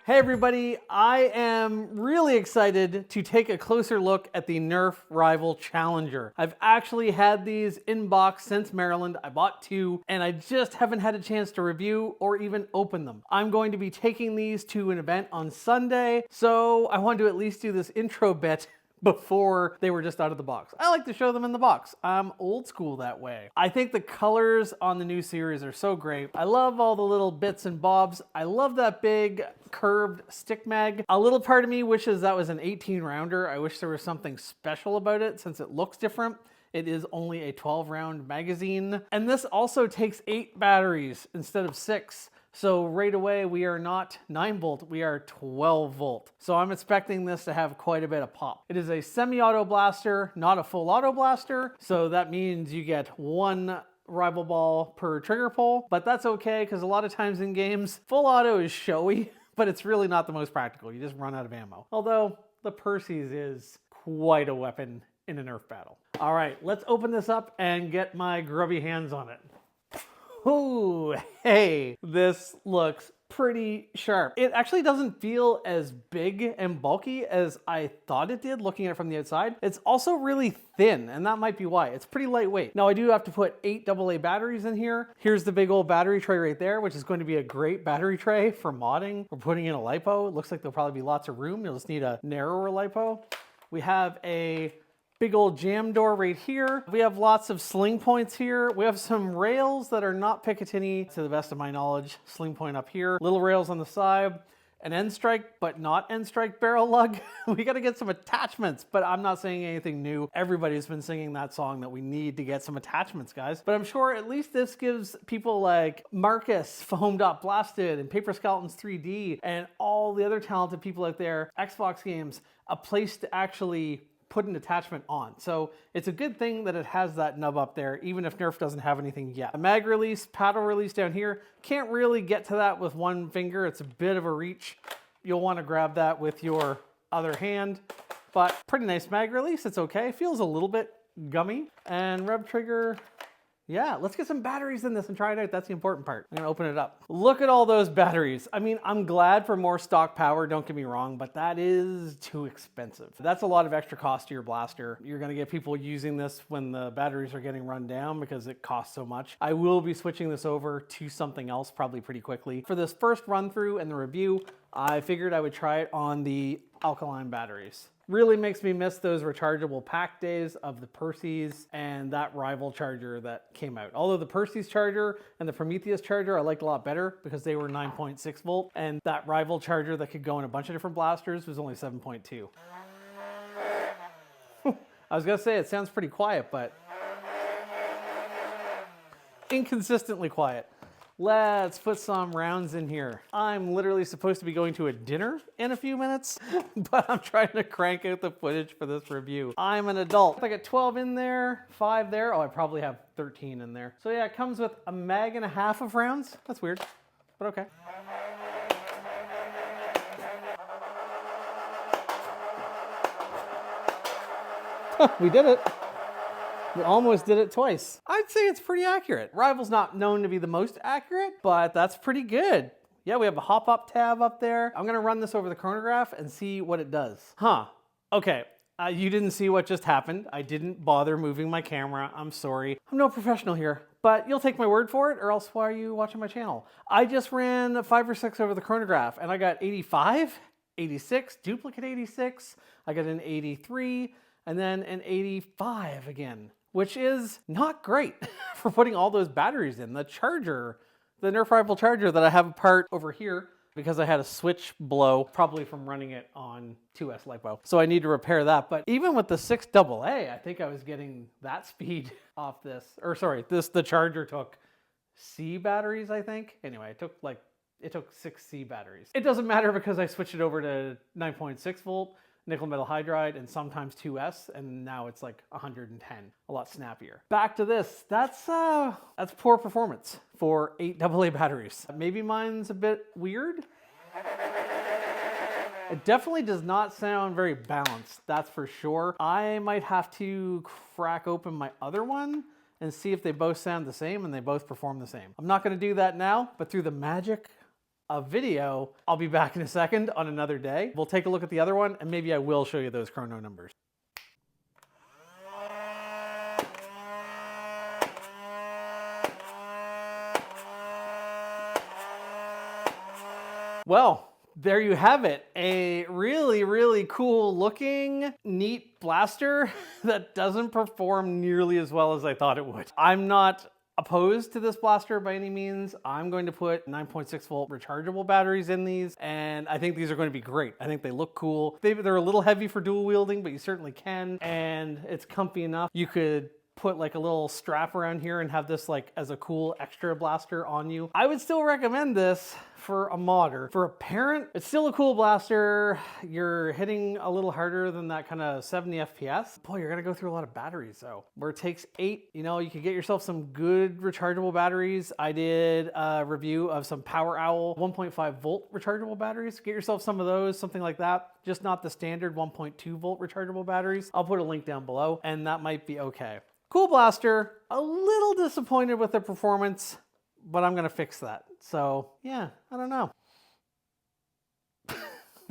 Hey everybody, I am really excited to take a closer look at the Nerf Rival Challenger. I've actually had these in box since Maryland. I bought two and I just haven't had a chance to review or even open them. I'm going to be taking these to an event on Sunday, so I wanted to at least do this intro bit before they were just out of the box. I like to show them in the box. I'm old school that way. I think the colors on the new series are so great. I love all the little bits and bobs. I love that big curved stick mag. A little part of me wishes that was an 18 rounder. I wish there was something special about it since it looks different. It is only a 12 round magazine. And this also takes 8 batteries instead of 6. So right away, we are not 9 volt, we are 12 volt. So I'm expecting this to have quite a bit of pop. It is a semi-auto blaster, not a full auto blaster. So that means you get 1 rival ball per trigger pull, but that's okay because a lot of times in games, full auto is showy, but it's really not the most practical. You just run out of ammo. Although the Percy's is quite a weapon in a Nerf battle. All right, let's open this up and get my grubby hands on it. Ooh, hey, this looks pretty sharp. It actually doesn't feel as big and bulky as I thought it did looking at it from the outside. It's also really thin, and that might be why. It's pretty lightweight. Now I do have to put 8 AA batteries in here. Here's the big old battery tray right there, which is going to be a great battery tray for modding. We're putting in a LiPo. It looks like there'll probably be lots of room. You'll just need a narrower LiPo. We have a big old jam door right here. We have lots of sling points here. We have some rails that are not Picatinny to the best of my knowledge. Sling point up here, little rails on the side, an end strike, but not end strike barrel lug. We got to get some attachments, but I'm not saying anything new. Everybody's been singing that song that we need to get some attachments, guys. But I'm sure at least this gives people like Marcus, Foamed Up Blasted, and Paper Skeletons 3D, and all the other talented people out there, Xbox games, a place to actually put an attachment on. So it's a good thing that it has that nub up there, even if Nerf doesn't have anything yet. A mag release, paddle release down here. Can't really get to that with one finger. It's a bit of a reach. You'll want to grab that with your other hand, but pretty nice mag release. It's okay. It feels a little bit gummy. And rev trigger. Yeah, let's get some batteries in this and try it out. That's the important part. I'm gonna open it up. Look at all those batteries. I mean, I'm glad for more stock power, don't get me wrong, but that is too expensive. That's a lot of extra cost to your blaster. You're gonna get people using this when the batteries are getting run down because it costs so much. I will be switching this over to something else probably pretty quickly. For this first run through and the review, I figured I would try it on the alkaline batteries. Really makes me miss those rechargeable pack days of the Percy's and that Rival charger that came out. Although the Percy's charger and the Prometheus charger I liked a lot better because they were 9.6 volt, and that Rival charger that could go in a bunch of different blasters was only 7.2. I was gonna say it sounds pretty quiet, but inconsistently quiet. Let's put some rounds in here. I'm literally supposed to be going to a dinner in a few minutes, but I'm trying to crank out the footage for this review. I'm an adult. I got 12 in there, 5 there. Oh, I probably have 13 in there. So yeah, it comes with a mag and a half of rounds. That's weird, but okay. We did it. We almost did it twice. I'd say it's pretty accurate. Rival's not known to be the most accurate, but that's pretty good. Yeah, we have a hop-up tab up there. I'm gonna run this over the chronograph and see what it does. Okay. You didn't see what just happened. I didn't bother moving my camera. I'm sorry. I'm no professional here, but you'll take my word for it, or else why are you watching my channel? I just ran 5 or 6 over the chronograph, and I got 85, 86, duplicate 86. I got an 83, and then an 85 again, which is not great for putting all those batteries in. The charger, the Nerf Rival charger that I have apart over here because I had a switch blow, probably from running it on 2S LiPo. So I need to repair that. But even with the 6 AA, I think I was getting that speed off this. Or sorry, the charger took C batteries, I think. Anyway, it took 6 C batteries. It doesn't matter because I switched it over to 9.6 volt. Nickel metal hydride and sometimes 2S, and now it's like 110, a lot snappier. Back to this, that's poor performance for 8 AA batteries. Maybe mine's a bit weird. It definitely does not sound very balanced, that's for sure. I might have to crack open my other one and see if they both sound the same and they both perform the same. I'm not gonna do that now, but through the magic a video. I'll be back in a second on another day. We'll take a look at the other one, and maybe I will show you those chrono numbers. Well, there you have it. A really, really cool looking, neat blaster that doesn't perform nearly as well as I thought it would. I'm not opposed to this blaster by any means. I'm going to put 9.6 volt rechargeable batteries in these, and I think these are going to be great. I think they look cool. They're a little heavy for dual wielding, but you certainly can, and it's comfy enough. You could put like a little strap around here and have this like as a cool extra blaster on you. I would still recommend this for a modder. For a parent, it's still a cool blaster. You're hitting a little harder than that kind of 70 FPS. Boy, you're gonna go through a lot of batteries though. Where it takes 8, you know, you could get yourself some good rechargeable batteries. I did a review of some Power Owl 1.5 volt rechargeable batteries. Get yourself some of those, something like that. Just not the standard 1.2 volt rechargeable batteries. I'll put a link down below, and that might be okay. Cool blaster, a little disappointed with the performance, but I'm gonna fix that. So yeah, I don't know.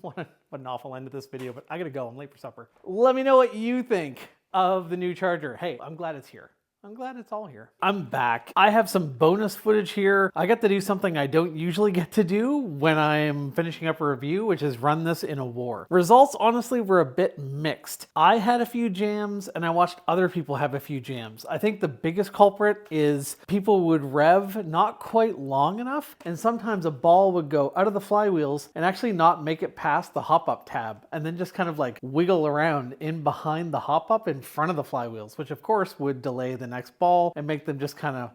What an awful end to this video, but I gotta go, I'm late for supper. Let me know what you think of the new charger. Hey, I'm glad it's here. I'm glad it's all here. I'm back. I have some bonus footage here. I got to do something I don't usually get to do when I'm finishing up a review, which is run this in a war. Results honestly were a bit mixed. I had a few jams and I watched other people have a few jams. I think the biggest culprit is people would rev not quite long enough, and sometimes a ball would go out of the flywheels and actually not make it past the hop-up tab, and then just kind of like wiggle around in behind the hop-up in front of the flywheels, which of course would delay the next ball and make them just kind of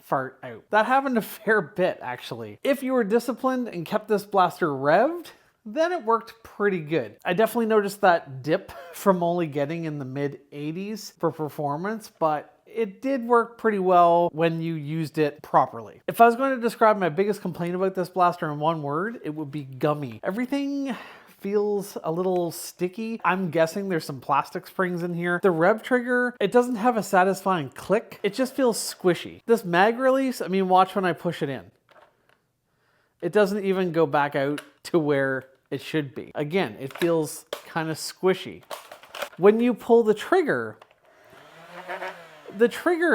fart out. That happened a fair bit actually. If you were disciplined and kept this blaster revved, then it worked pretty good. I definitely noticed that dip from only getting in the mid 80s for performance, but it did work pretty well when you used it properly. If I was going to describe my biggest complaint about this blaster in one word, it would be gummy. Everything feels a little sticky. I'm guessing there's some plastic springs in here. The rev trigger, it doesn't have a satisfying click. It just feels squishy. This mag release, I mean, watch when I push it in. It doesn't even go back out to where it should be. Again, it feels kind of squishy. When you pull the trigger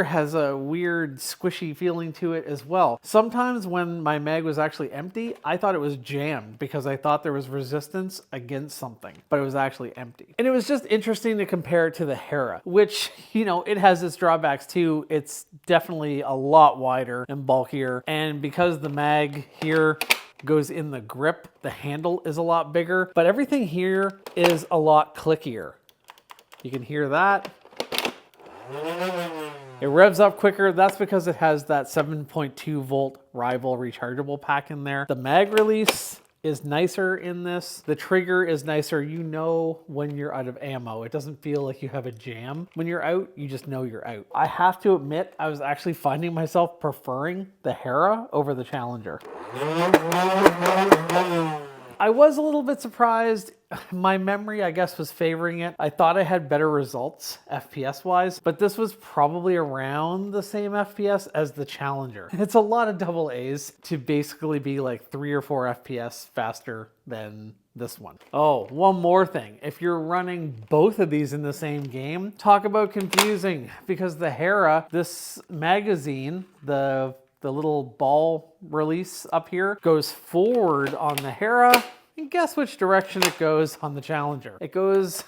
has a weird squishy feeling to it as well. Sometimes when my mag was actually empty, I thought it was jammed because I thought there was resistance against something, but it was actually empty. And it was just interesting to compare it to the Hera, which, you know, it has its drawbacks too. It's definitely a lot wider and bulkier. And because the mag here goes in the grip, the handle is a lot bigger, but everything here is a lot clickier. You can hear that. It revs up quicker. That's because it has that 7.2 volt Rival rechargeable pack in there. The mag release is nicer in this. The trigger is nicer. You know when you're out of ammo. It doesn't feel like you have a jam. When you're out, you just know you're out. I have to admit, I was actually finding myself preferring the Hera over the Challenger. I was a little bit surprised. My memory, I guess, was favoring it. I thought I had better results FPS-wise, but this was probably around the same FPS as the Challenger. It's a lot of double A's to basically be like 3 or 4 FPS faster than this one. Oh, one more thing. If you're running both of these in the same game, talk about confusing, because the Hera, this magazine, the little ball release up here goes forward on the Hera, and guess which direction it goes on the Challenger? It goes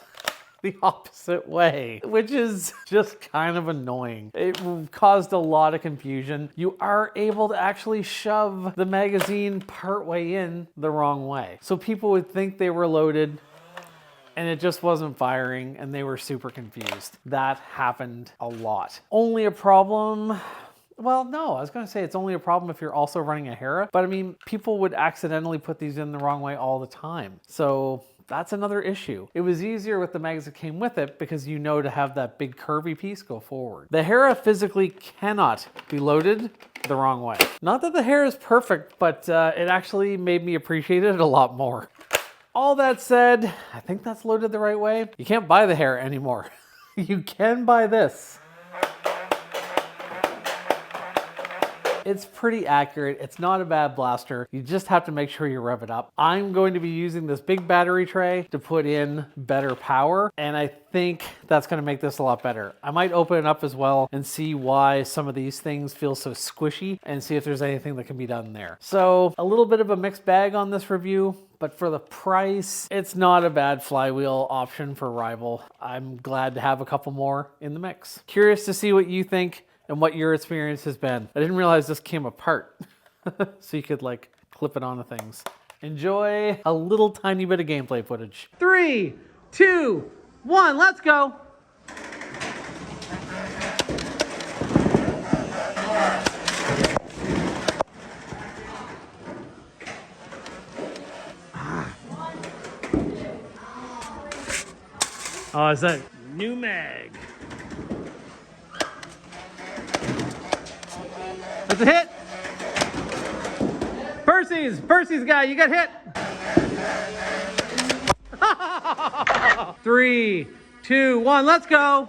the opposite way, which is just kind of annoying. It caused a lot of confusion. You are able to actually shove the magazine partway in the wrong way. So people would think they were loaded and it just wasn't firing and they were super confused. That happened a lot. Only a problem, well, no, I was gonna say it's only a problem if you're also running a Hera, but I mean, people would accidentally put these in the wrong way all the time. So that's another issue. It was easier with the mags that came with it because you know to have that big curvy piece go forward. The Hera physically cannot be loaded the wrong way. Not that the Hera is perfect, but it actually made me appreciate it a lot more. All that said, I think that's loaded the right way. You can't buy the Hera anymore. You can buy this. it's pretty accurate. It's not a bad blaster. You just have to make sure you rev it up. I'm going to be using this big battery tray to put in better power, and I think that's going to make this a lot better. I might open it up as well and see why some of these things feel so squishy and see if there's anything that can be done there. So a little bit of a mixed bag on this review, but for the price, it's not a bad flywheel option for Rival. I'm glad to have a couple more in the mix. Curious to see what you think and what your experience has been. I didn't realize this came apart, so you could like clip it onto things. Enjoy a little tiny bit of gameplay footage. 3, 2, 1, let's go. Oh, is that new mag? That's a hit. Percy's guy, you got hit. 3, 2, 1, let's go.